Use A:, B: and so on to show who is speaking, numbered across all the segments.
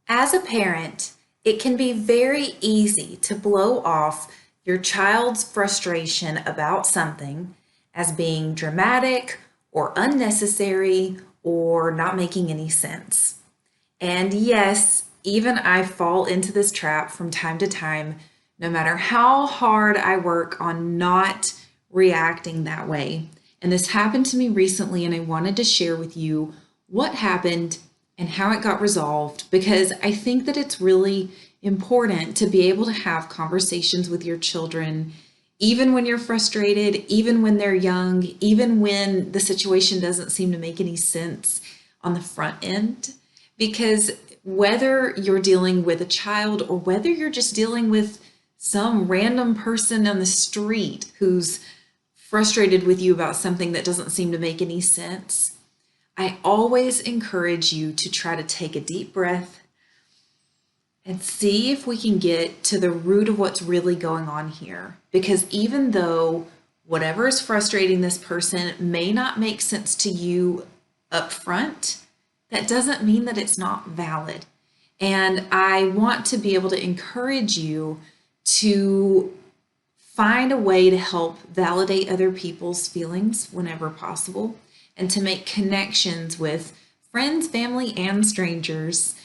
A: As a parent, it can be very easy to blow off your child's frustration about something as being dramatic or unnecessary or not making any sense. And yes, even I fall into this trap from time to time, no matter how hard I work on not reacting that way. And this happened to me recently, and I wanted to share with you what happened and how it got resolved because I think that it's really important to be able to have conversations with your children, even when you're frustrated, even when they're young, even when the situation doesn't seem to make any sense on the front end. Because whether you're dealing with a child or whether you're just dealing with some random person on the street who's frustrated with you about something that doesn't seem to make any sense, I always encourage you to try to take a deep breath and see if we can get to the root of what's really going on here. Because even though whatever is frustrating this person may not make sense to you up front, that doesn't mean that it's not valid. And I want to be able to encourage you to find a way to help validate other people's feelings whenever possible and to make connections with friends, family, and strangers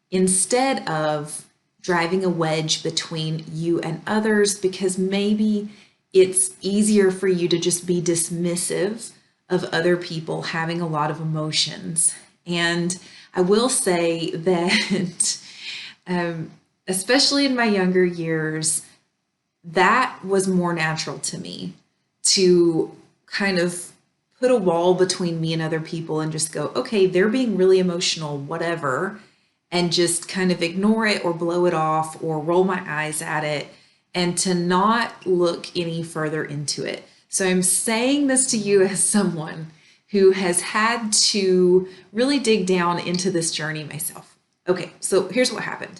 A: instead of driving a wedge between you and others, because maybe it's easier for you to just be dismissive of other people having a lot of emotions. And I will say that, especially in my younger years, that was more natural to me to kind of put a wall between me and other people and just go, okay, they're being really emotional, whatever, and just kind of ignore it or blow it off or roll my eyes at it and to not look any further into it. So I'm saying this to you as someone who has had to really dig down into this journey myself. Okay, so here's what happened.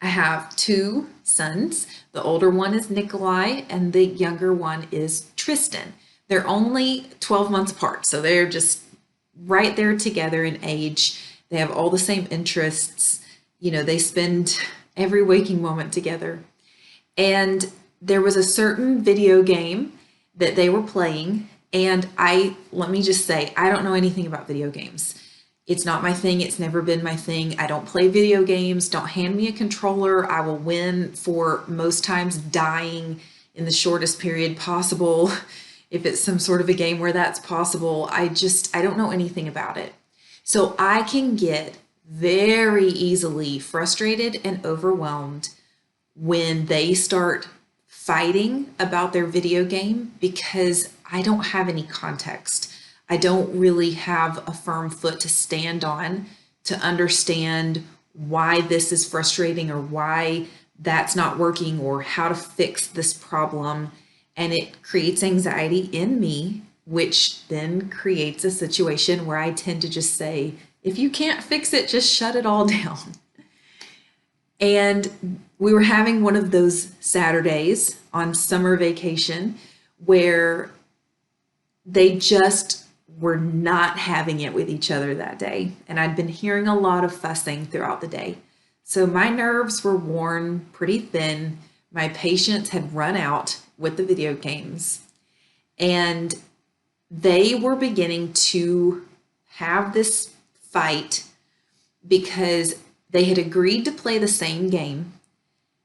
A: I have two sons. The older one is Nikolai and the younger one is Tristan. They're only 12 months apart, so they're just right there together in age. They have all the same interests. You know, they spend every waking moment together. And there was a certain video game that they were playing, and let me just say, I don't know anything about video games. It's not my thing. It's never been my thing. I don't play video games. Don't hand me a controller. I will win for most times dying in the shortest period possible. If it's some sort of a game where that's possible, I don't know anything about it. So I can get very easily frustrated and overwhelmed when they start fighting about their video game because I don't have any context. I don't really have a firm foot to stand on to understand why this is frustrating or why that's not working or how to fix this problem. And it creates anxiety in me, which then creates a situation where I tend to just say, if you can't fix it, just shut it all down. And we were having one of those Saturdays on summer vacation where they just were not having it with each other that day. And I'd been hearing a lot of fussing throughout the day. So my nerves were worn pretty thin. My patience had run out with the video games. And they were beginning to have this fight because they had agreed to play the same game.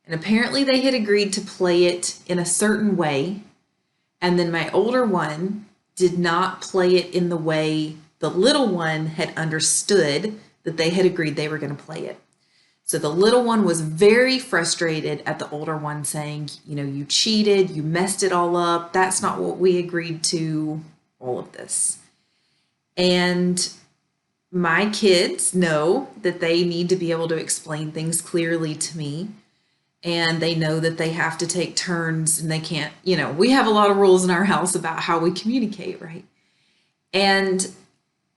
A: And apparently they had agreed to play it in a certain way. And then my older one did not play it in the way the little one had understood that they had agreed they were going to play it. So the little one was very frustrated at the older one saying, you know, you cheated, you messed it all up. That's not what we agreed to, all of this. And my kids know that they need to be able to explain things clearly to me. And they know that they have to take turns and they can't, you know, we have a lot of rules in our house about how we communicate, right? And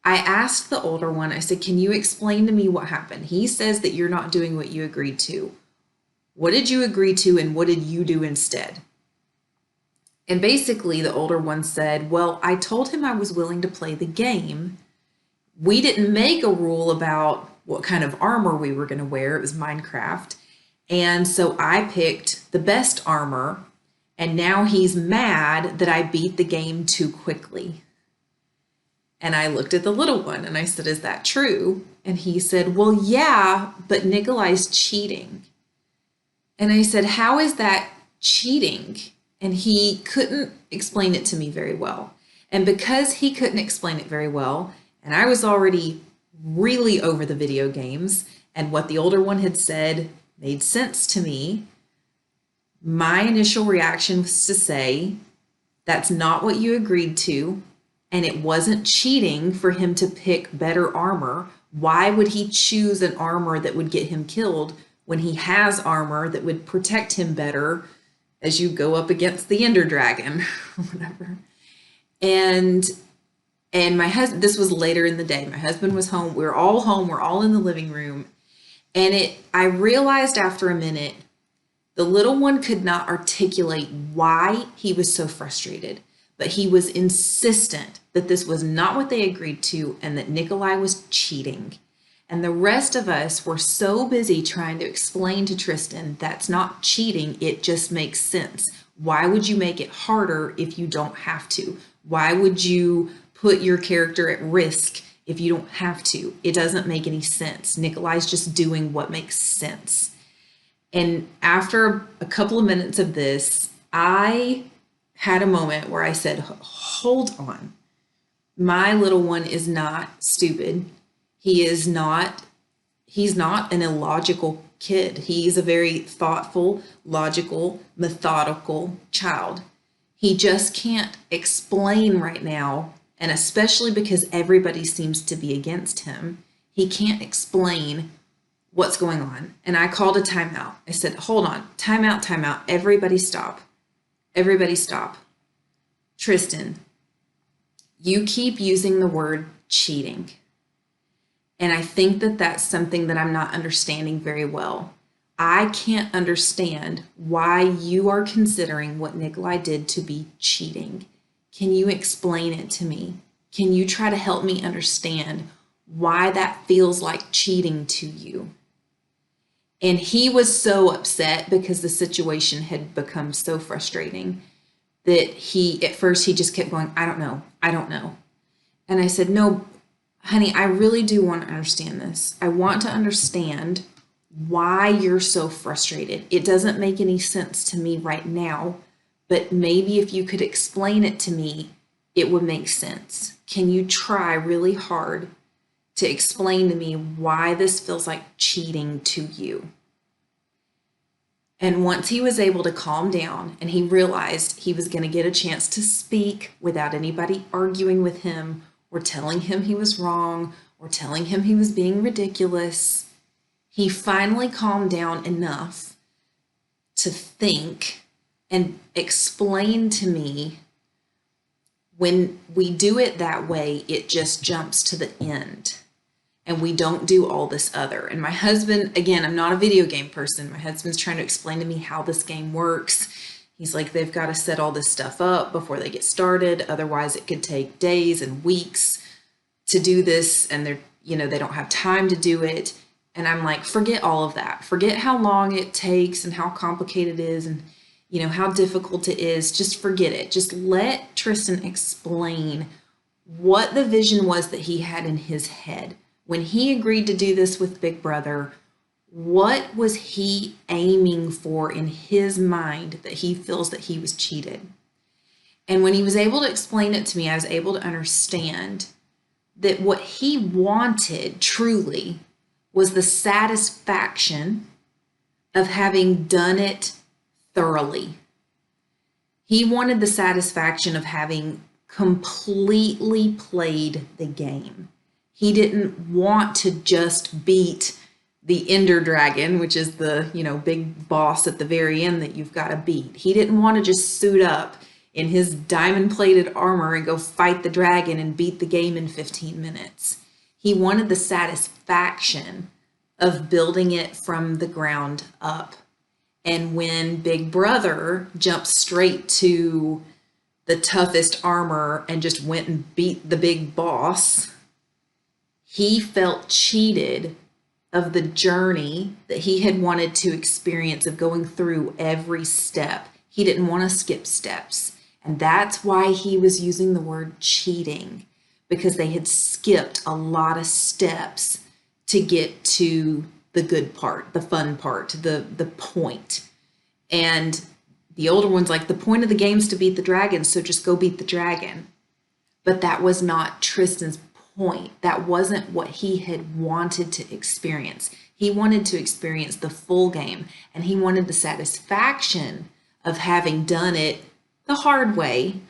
A: I asked the older one, I said, can you explain to me what happened? He says that you're not doing what you agreed to. What did you agree to and what did you do instead? And basically the older one said, well, I told him I was willing to play the game. We didn't make a rule about what kind of armor we were going to wear. It was Minecraft. And so I picked the best armor, and now he's mad that I beat the game too quickly. And I looked at the little one and I said, "Is that true?" And he said, "Well, yeah, but Nikolai's cheating." And I said, "How is that cheating?" And he couldn't explain it to me very well. And because he couldn't explain it very well, and I was already really over the video games, and what the older one had said made sense to me, my initial reaction was to say, "That's not what you agreed to, and it wasn't cheating for him to pick better armor. Why would he choose an armor that would get him killed when he has armor that would protect him better as you go up against the Ender Dragon?" or whatever. And my husband, this was later in the day, my husband was home. We were all home. We're all in the living room. And I realized after a minute, the little one could not articulate why he was so frustrated, but he was insistent that this was not what they agreed to and that Nikolai was cheating. And the rest of us were so busy trying to explain to Tristan, "That's not cheating, it just makes sense. Why would you make it harder if you don't have to? Why would you put your character at risk if you don't have to? It doesn't make any sense. Nikolai's just doing what makes sense." And after a couple of minutes of this, I had a moment where I said, "Hold on. My little one is not stupid. He's not an illogical kid. He's a very thoughtful, logical, methodical child. He just can't explain right now, and especially because everybody seems to be against him, he can't explain what's going on." And I called a timeout. I said, "Hold on, timeout, timeout. Everybody stop. Everybody stop. Tristan, you keep using the word cheating. And I think that that's something that I'm not understanding very well. I can't understand why you are considering what Nikolai did to be cheating. Can you explain it to me? Can you try to help me understand why that feels like cheating to you?" And he was so upset because the situation had become so frustrating that at first he just kept going, "I don't know, I don't know." And I said, "No, honey, I really do want to understand this. I want to understand why you're so frustrated. It doesn't make any sense to me right now, but maybe if you could explain it to me, it would make sense. Can you try really hard to explain to me why this feels like cheating to you?" And once he was able to calm down and he realized he was going to get a chance to speak without anybody arguing with him or telling him he was wrong or telling him he was being ridiculous, he finally calmed down enough to think and explain to me, when we do it that way, it just jumps to the end and we don't do all this other. And my husband, again, I'm not a video game person. My husband's trying to explain to me how this game works. He's like, they've got to set all this stuff up before they get started. Otherwise it could take days and weeks to do this. And they don't have time to do it. And I'm like, forget all of that. Forget how long it takes and how complicated it is and how difficult it is. Just forget it. Just let Tristan explain what the vision was that he had in his head. When he agreed to do this with Big Brother, what was he aiming for in his mind that he feels that he was cheated? And when he was able to explain it to me, I was able to understand that what he wanted truly was the satisfaction of having done it thoroughly. He wanted the satisfaction of having completely played the game. He didn't want to just beat the Ender Dragon, which is the, big boss at the very end that you've got to beat. He didn't want to just suit up in his diamond-plated armor and go fight the dragon and beat the game in 15 minutes. He wanted the satisfaction of building it from the ground up. And when Big Brother jumped straight to the toughest armor and just went and beat the big boss, he felt cheated of the journey that he had wanted to experience of going through every step. He didn't want to skip steps. And that's why he was using the word cheating, because they had skipped a lot of steps to get to the good part, the fun part, the point. And the older one's like, the point of the game is to beat the dragon, so just go beat the dragon. But that was not Tristan's point. That wasn't what he had wanted to experience. He wanted to experience the full game, and he wanted the satisfaction of having done it the hard way,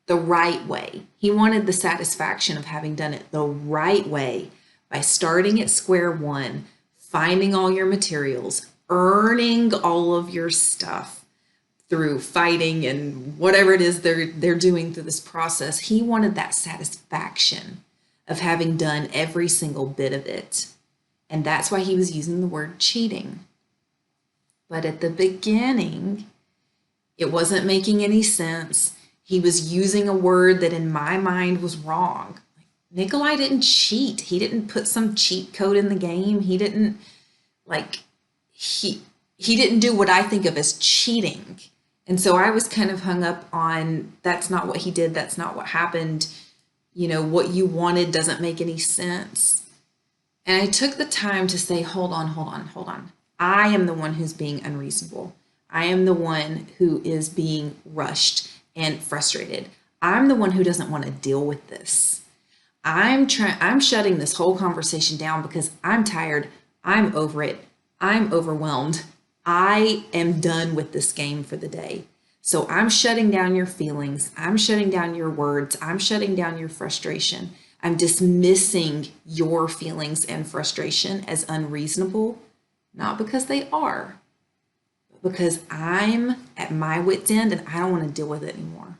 A: the right way. He wanted the satisfaction of having done it the right way by starting at square one, finding all your materials, earning all of your stuff through fighting and whatever it is they're doing through this process. He wanted that satisfaction of having done every single bit of it. And that's why he was using the word cheating. But at the beginning, it wasn't making any sense. He was using a word that in my mind was wrong. Nikolai didn't cheat. He didn't put some cheat code in the game. He didn't he didn't do what I think of as cheating. And so I was kind of hung up on, that's not what he did. That's not what happened. You know, what you wanted doesn't make any sense. And I took the time to say, hold on. I am the one who's being unreasonable. I am the one who is being rushed and frustrated. I'm the one who doesn't want to deal with this. I'm shutting this whole conversation down because I'm tired. I'm over it. I'm overwhelmed. I am done with this game for the day. So I'm shutting down your feelings. I'm shutting down your words. I'm shutting down your frustration. I'm dismissing your feelings and frustration as unreasonable, not because they are, but because I'm at my wit's end and I don't want to deal with it anymore.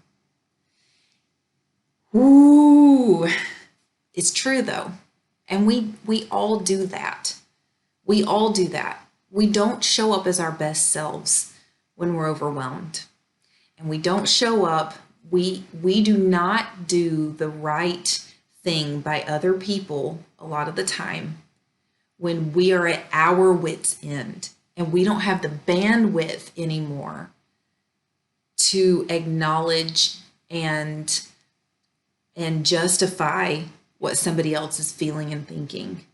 A: Ooh, it's true though. And we all do that. We all do that. We don't show up as our best selves when we're overwhelmed. And we don't show up, we do not do the right thing by other people a lot of the time when we are at our wit's end and we don't have the bandwidth anymore to acknowledge and justify what somebody else is feeling and thinking.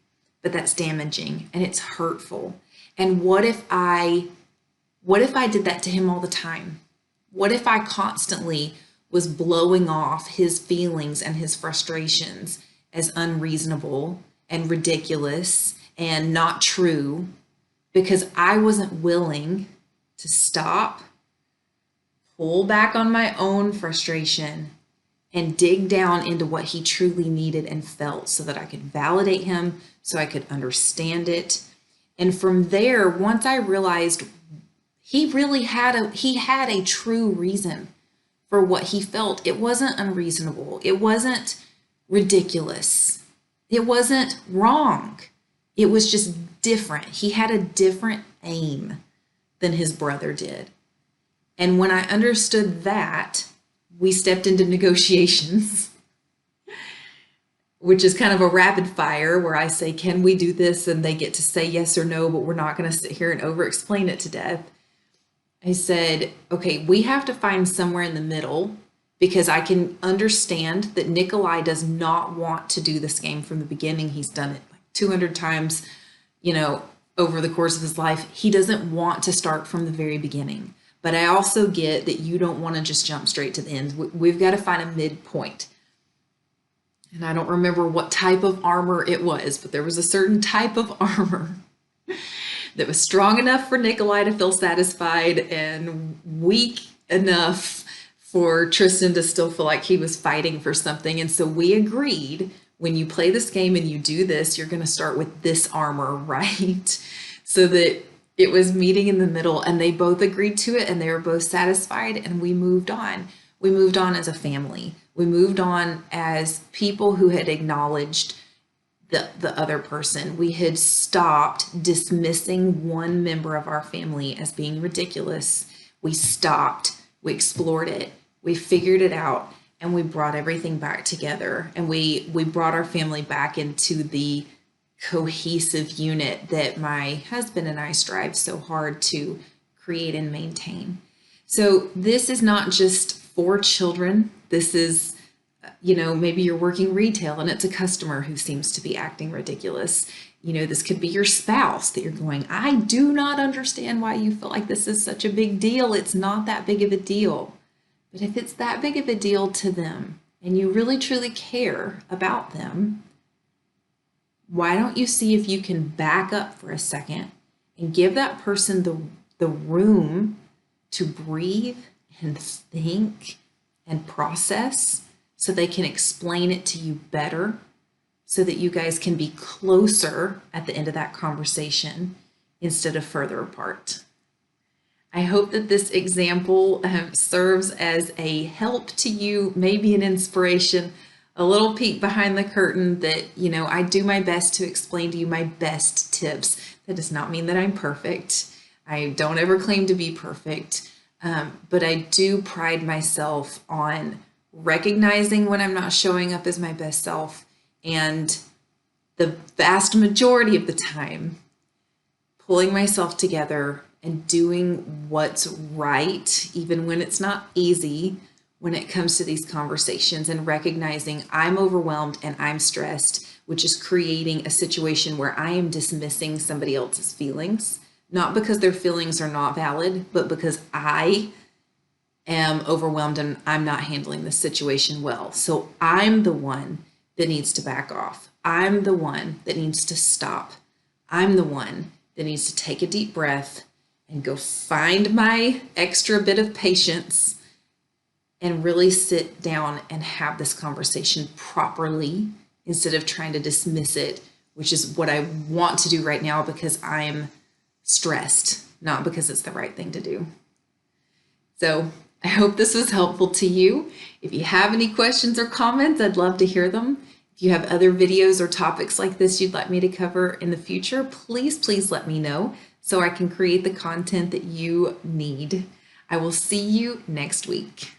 A: But that's damaging and it's hurtful. And what if I did that to him all the time? What if I constantly was blowing off his feelings and his frustrations as unreasonable and ridiculous and not true because I wasn't willing to stop, pull back on my own frustration, and dig down into what he truly needed and felt so that I could validate him, so I could understand it. And from there, once I realized he had a true reason for what he felt. It wasn't unreasonable. It wasn't ridiculous. It wasn't wrong. It was just different. He had a different aim than his brother did. And when I understood that, we stepped into negotiations, which is kind of a rapid fire where I say, can we do this? And they get to say yes or no, but we're not going to sit here and over explain it to death. I said, okay, we have to find somewhere in the middle because I can understand that Nikolai does not want to do this game from the beginning. He's done it like 200 times, over the course of his life. He doesn't want to start from the very beginning. But I also get that you don't want to just jump straight to the end. We've got to find a midpoint. And I don't remember what type of armor it was, but there was a certain type of armor that was strong enough for Nikolai to feel satisfied and weak enough for Tristan to still feel like he was fighting for something. And so we agreed, when you play this game and you do this, you're going to start with this armor, right? So that it was meeting in the middle, and they both agreed to it and they were both satisfied, and we moved on. We moved on as a family. We moved on as people who had acknowledged the other person. We had stopped dismissing one member of our family as being ridiculous. We stopped, we explored it, we figured it out, and we brought everything back together. And we brought our family back into the cohesive unit that my husband and I strive so hard to create and maintain. So this is not just for children. This is, maybe you're working retail and it's a customer who seems to be acting ridiculous. This could be your spouse that you're going, I do not understand why you feel like this is such a big deal. It's not that big of a deal. But if it's that big of a deal to them and you really truly care about them, why don't you see if you can back up for a second and give that person the room to breathe and think and process so they can explain it to you better, so that you guys can be closer at the end of that conversation instead of further apart. I hope that this example serves as a help to you, maybe an inspiration, a little peek behind the curtain that, I do my best to explain to you my best tips. That does not mean that I'm perfect. I don't ever claim to be perfect, but I do pride myself on recognizing when I'm not showing up as my best self, and the vast majority of the time, pulling myself together and doing what's right, even when it's not easy, when it comes to these conversations, and recognizing I'm overwhelmed and I'm stressed, which is creating a situation where I am dismissing somebody else's feelings, not because their feelings are not valid, but because I am overwhelmed and I'm not handling the situation well. So I'm the one that needs to back off. I'm the one that needs to stop. I'm the one that needs to take a deep breath and go find my extra bit of patience and really sit down and have this conversation properly instead of trying to dismiss it, which is what I want to do right now because I'm stressed, not because it's the right thing to do. So I hope this was helpful to you. If you have any questions or comments, I'd love to hear them. If you have other videos or topics like this you'd like me to cover in the future, please let me know so I can create the content that you need. I will see you next week.